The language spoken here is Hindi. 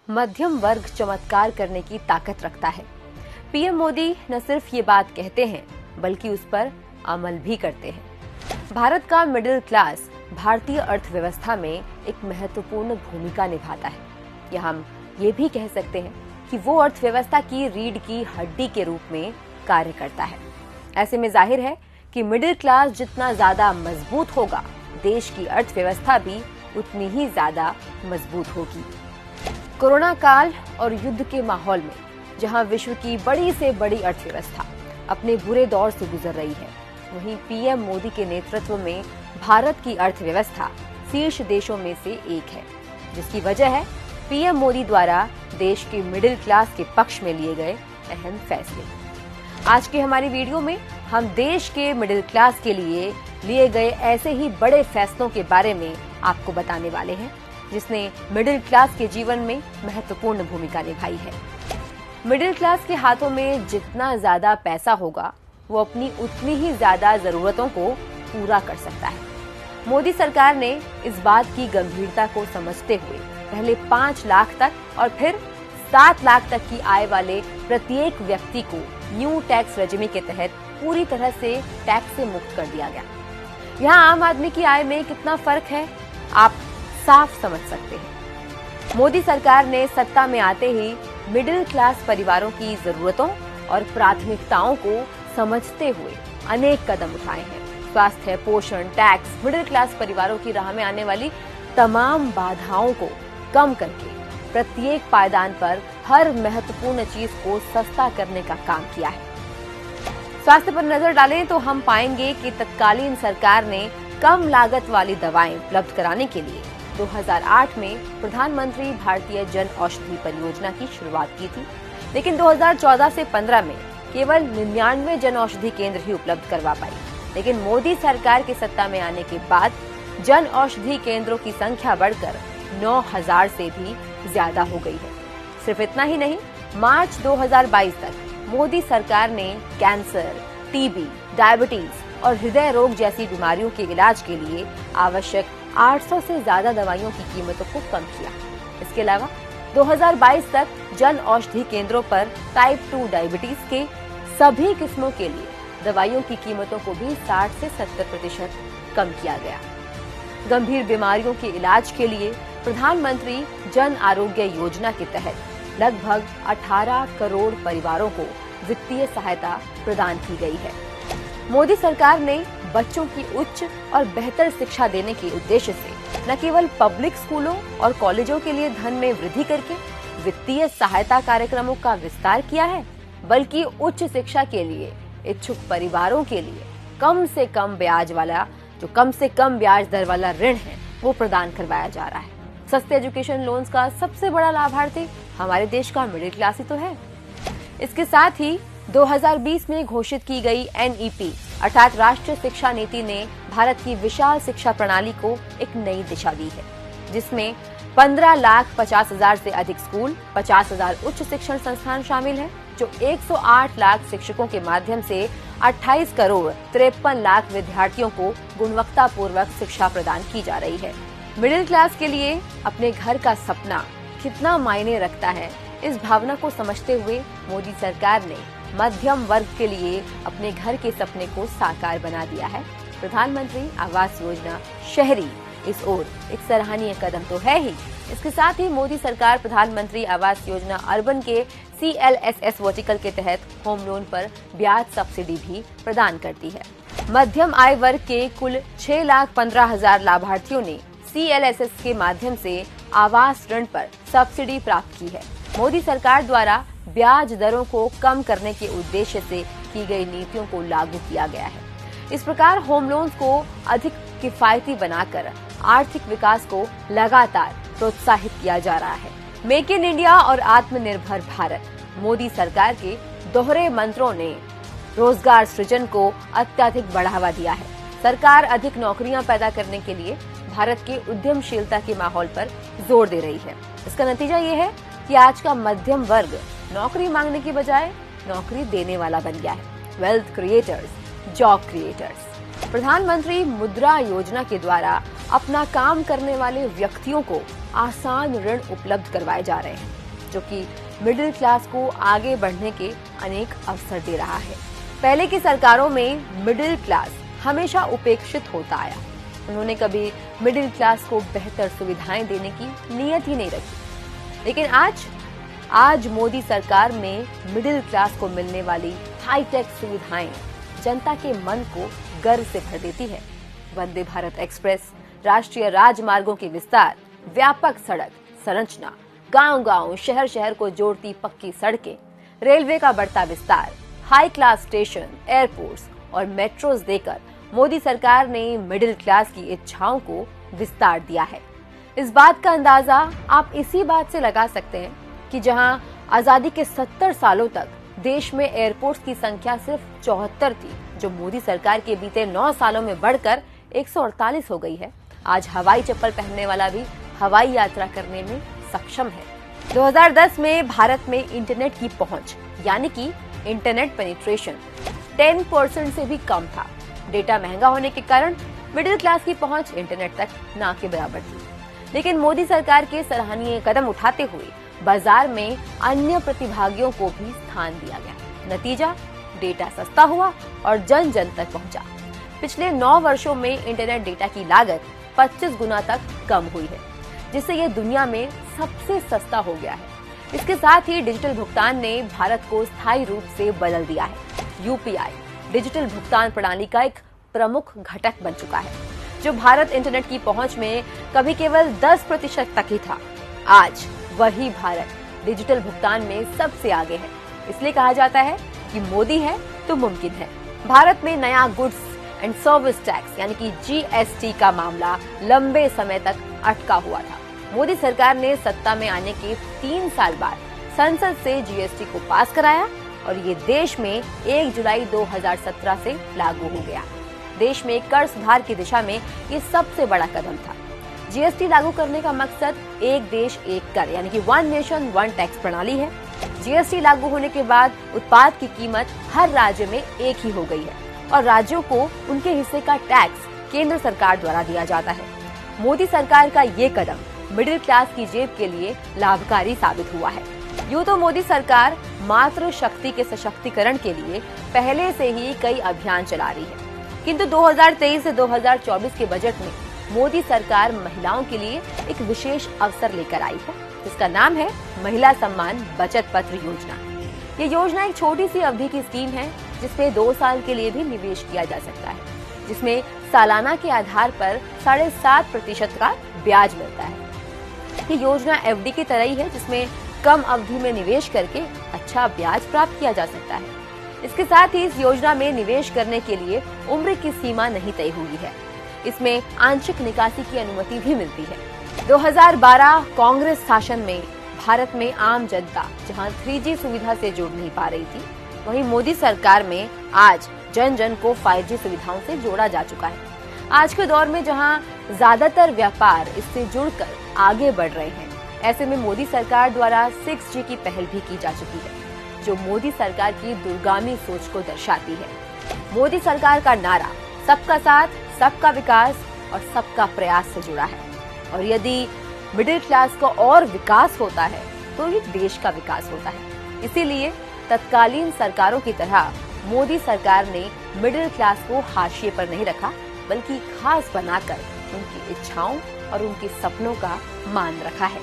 मध्यम वर्ग चमत्कार करने की ताकत रखता है। पीएम मोदी न सिर्फ ये बात कहते हैं बल्कि उस पर अमल भी करते हैं। भारत का मिडिल क्लास भारतीय अर्थव्यवस्था में एक महत्वपूर्ण भूमिका निभाता है, या हम ये भी कह सकते हैं कि वो अर्थव्यवस्था की रीढ़ की हड्डी के रूप में कार्य करता है। ऐसे में जाहिर है कि मिडिल क्लास जितना ज्यादा मजबूत होगा, देश की अर्थव्यवस्था भी उतनी ही ज्यादा मजबूत होगी। कोरोना काल और युद्ध के माहौल में जहां विश्व की बड़ी से बड़ी अर्थव्यवस्था अपने बुरे दौर से गुजर रही है, वहीं पीएम मोदी के नेतृत्व में भारत की अर्थव्यवस्था शीर्ष देशों में से एक है, जिसकी वजह है पीएम मोदी द्वारा देश के मिडिल क्लास के पक्ष में लिए गए अहम फैसले। आज की हमारी वीडियो में हम देश के मिडिल क्लास के लिए गए ऐसे ही बड़े फैसलों के बारे में आपको बताने वाले हैं, जिसने मिडिल क्लास के जीवन में महत्वपूर्ण भूमिका निभाई है। मिडिल क्लास के हाथों में जितना ज्यादा पैसा होगा, वो अपनी उतनी ही ज्यादा जरूरतों को पूरा कर सकता है। मोदी सरकार ने इस बात की गंभीरता को समझते हुए पहले 5 लाख तक और फिर 7 लाख तक की आय वाले प्रत्येक व्यक्ति को न्यू टैक्स रेजिमे के तहत पूरी तरह से टैक्स से मुक्त कर दिया गया। यहाँ आम आदमी की आय में कितना फर्क है, आप साफ समझ सकते हैं। मोदी सरकार ने सत्ता में आते ही मिडिल क्लास परिवारों की जरूरतों और प्राथमिकताओं को समझते हुए अनेक कदम उठाए हैं। स्वास्थ्य, पोषण, टैक्स, मिडिल क्लास परिवारों की राह में आने वाली तमाम बाधाओं को कम करके प्रत्येक पायदान पर हर महत्वपूर्ण चीज को सस्ता करने का काम किया है। स्वास्थ्य पर नजर डालें तो हम पाएंगे कि तत्कालीन सरकार ने कम लागत वाली दवाएं उपलब्ध कराने के लिए 2008 में प्रधानमंत्री भारतीय जन औषधि परियोजना की शुरुआत की थी, लेकिन 2014 से 15 में केवल 99 जन औषधि केंद्र ही उपलब्ध करवा पाई। लेकिन मोदी सरकार के सत्ता में आने के बाद जन औषधि केंद्रों की संख्या बढ़कर 9000 से भी ज्यादा हो गई है। सिर्फ इतना ही नहीं, मार्च 2022 तक मोदी सरकार ने कैंसर, टीबी, डायबिटीज और हृदय रोग जैसी बीमारियों के इलाज के लिए आवश्यक 800 से ज्यादा दवाइयों की कीमतों को कम किया। इसके अलावा 2022 तक जन औषधि केंद्रों पर टाइप 2 डायबिटीज के सभी किस्मों के लिए दवाइयों की कीमतों को भी 60 से 70% कम किया गया। गंभीर बीमारियों के इलाज के लिए प्रधानमंत्री जन आरोग्य योजना के तहत लगभग 18 करोड़ परिवारों को वित्तीय सहायता प्रदान की गई है। मोदी सरकार ने बच्चों की उच्च और बेहतर शिक्षा देने के उद्देश्य से न केवल पब्लिक स्कूलों और कॉलेजों के लिए धन में वृद्धि करके वित्तीय सहायता कार्यक्रमों का विस्तार किया है, बल्कि उच्च शिक्षा के लिए इच्छुक परिवारों के लिए कम से कम ब्याज दर वाला ऋण है वो प्रदान करवाया जा रहा है। सस्ते एजुकेशन लोन्स का सबसे बड़ा लाभार्थी हमारे देश का मिडिल क्लास ही तो है। इसके साथ ही 2020 में घोषित की गई एनईपी अर्थात राष्ट्रीय शिक्षा नीति ने भारत की विशाल शिक्षा प्रणाली को एक नई दिशा दी है, जिसमें 15,50,000 से अधिक स्कूल, 50,000 उच्च शिक्षण संस्थान शामिल हैं, जो 108 लाख शिक्षकों के माध्यम से 28 करोड़ 53 लाख विद्यार्थियों को गुणवत्तापूर्वक शिक्षा प्रदान की जा रही है। मिडिल क्लास के लिए अपने घर का सपना कितना मायने रखता है, इस भावना को समझते हुए मोदी सरकार ने मध्यम वर्ग के लिए अपने घर के सपने को साकार बना दिया है। प्रधानमंत्री आवास योजना शहरी इस ओर एक सराहनीय कदम तो है ही, इसके साथ ही मोदी सरकार प्रधानमंत्री आवास योजना अर्बन के CLSS वर्टिकल के तहत होम लोन पर ब्याज सब्सिडी भी प्रदान करती है। मध्यम आय वर्ग के कुल 6,15,000 लाभार्थियों ने CLSS के माध्यम से आवास ऋण पर सब्सिडी प्राप्त की है। मोदी सरकार द्वारा ब्याज दरों को कम करने के उद्देश्य से की गई नीतियों को लागू किया गया है। इस प्रकार होम लोन्स को अधिक किफायती बनाकर आर्थिक विकास को लगातार प्रोत्साहित किया जा रहा है। मेक इन इंडिया और आत्मनिर्भर भारत मोदी सरकार के दोहरे मंत्रों ने रोजगार सृजन को अत्यधिक बढ़ावा दिया है। सरकार अधिक नौकरियां पैदा करने के लिए भारत के उद्यमशीलता के माहौल पर जोर दे रही है। इसका नतीजा ये है कि आज का मध्यम वर्ग नौकरी मांगने की बजाय नौकरी देने वाला बन गया है। Wealth creators, job creators. प्रधानमंत्री मुद्रा योजना के द्वारा अपना काम करने वाले व्यक्तियों को आसान ऋण उपलब्ध करवाए जा रहे हैं, जो कि मिडिल क्लास को आगे बढ़ने के अनेक अवसर दे रहा है। पहले की सरकारों में मिडिल क्लास हमेशा उपेक्षित होता आया। उन्होंने कभी मिडिल क्लास को बेहतर सुविधाएं देने की नीयत ही नहीं रखी। लेकिन आज मोदी सरकार में मिडिल क्लास को मिलने वाली हाईटेक सुविधाएं जनता के मन को गर्व से भर देती है। वंदे भारत एक्सप्रेस, राष्ट्रीय राजमार्गों के विस्तार, व्यापक सड़क संरचना, गांव-गांव, शहर-शहर को जोड़ती पक्की सड़कें, रेलवे का बढ़ता विस्तार, हाई क्लास स्टेशन, एयरपोर्ट्स और मेट्रोज देकर मोदी सरकार ने मिडिल क्लास की इच्छाओं को विस्तार दिया है। इस बात का अंदाजा आप इसी बात से लगा सकते हैं कि जहां आजादी के 70 सालों तक देश में एयरपोर्ट्स की संख्या सिर्फ 74 थी, जो मोदी सरकार के बीते 9 सालों में बढ़कर 148 हो गई है। आज हवाई चप्पल पहनने वाला भी हवाई यात्रा करने में सक्षम है। 2010 में भारत में इंटरनेट की पहुंच यानी कि इंटरनेट पेनिट्रेशन 10% से भी कम था। डेटा महंगा होने के कारण मिडिल क्लास की पहुंच इंटरनेट तक ना के बराबर थी। लेकिन मोदी सरकार के सराहनीय कदम उठाते हुए बाजार में अन्य प्रतिभागियों को भी स्थान दिया गया। नतीजा, डेटा सस्ता हुआ और जन जन तक पहुंचा। पिछले 9 वर्षों में इंटरनेट डेटा की लागत 25 गुना तक कम हुई है, जिससे यह दुनिया में सबसे सस्ता हो गया है। इसके साथ ही डिजिटल भुगतान ने भारत को स्थायी रूप से बदल दिया है। यूपीआई डिजिटल भुगतान प्रणाली का एक प्रमुख घटक बन चुका है, जो भारत इंटरनेट की पहुंच में कभी केवल 10% तक ही था। आज वही भारत डिजिटल भुगतान में सबसे आगे है। इसलिए कहा जाता है कि मोदी है तो मुमकिन है। भारत में नया गुड्स एंड सर्विस टैक्स यानी कि जीएसटी का मामला लंबे समय तक अटका हुआ था। मोदी सरकार ने सत्ता में आने के 3 साल बाद संसद से जीएसटी को पास कराया और ये देश में 1 जुलाई 2017 से लागू हो गया। देश में कर सुधार की दिशा में ये सबसे बड़ा कदम था। जीएसटी लागू करने का मकसद एक देश एक कर यानी कि वन नेशन वन टैक्स प्रणाली है। जीएसटी लागू होने के बाद उत्पाद की कीमत हर राज्य में एक ही हो गई है और राज्यों को उनके हिस्से का टैक्स केंद्र सरकार द्वारा दिया जाता है। मोदी सरकार का ये कदम मिडिल क्लास की जेब के लिए लाभकारी साबित हुआ है। यूं तो मोदी सरकार मातृ शक्ति के सशक्तिकरण के लिए पहले से ही कई अभियान चला रही है, किंतु 2023 से 2024 के बजट में मोदी सरकार महिलाओं के लिए एक विशेष अवसर लेकर आई है, जिसका नाम है महिला सम्मान बचत पत्र योजना। ये योजना एक छोटी सी अवधि की स्कीम है, जिसमें 2 साल के लिए भी निवेश किया जा सकता है, जिसमें सालाना के आधार पर 7.5% का ब्याज मिलता है। ये योजना एफडी की तरह ही है, जिसमें कम अवधि में निवेश करके अच्छा ब्याज प्राप्त किया जा सकता है। इसके साथ ही इस योजना में निवेश करने के लिए उम्र की सीमा नहीं तय हुई है। इसमें आंशिक निकासी की अनुमति भी मिलती है। 2012 कांग्रेस शासन में भारत में आम जनता जहां 3G सुविधा से जुड़ नहीं पा रही थी, वहीं मोदी सरकार में आज जन जन को 5G सुविधाओं से जोड़ा जा चुका है। आज के दौर में जहां ज्यादातर व्यापार इससे जुड़कर आगे बढ़ रहे हैं, ऐसे में मोदी सरकार द्वारा 6G की पहल भी की जा चुकी है, जो मोदी सरकार की दूरगामी सोच को दर्शाती है। मोदी सरकार का नारा सबका साथ, सबका विकास और सबका प्रयास से जुड़ा है और यदि मिडिल क्लास का और विकास होता है तो ये देश का विकास होता है। इसीलिए तत्कालीन सरकारों की तरह मोदी सरकार ने मिडिल क्लास को हाशिए पर नहीं रखा, बल्कि खास बनाकर उनकी इच्छाओं और उनके सपनों का मान रखा है।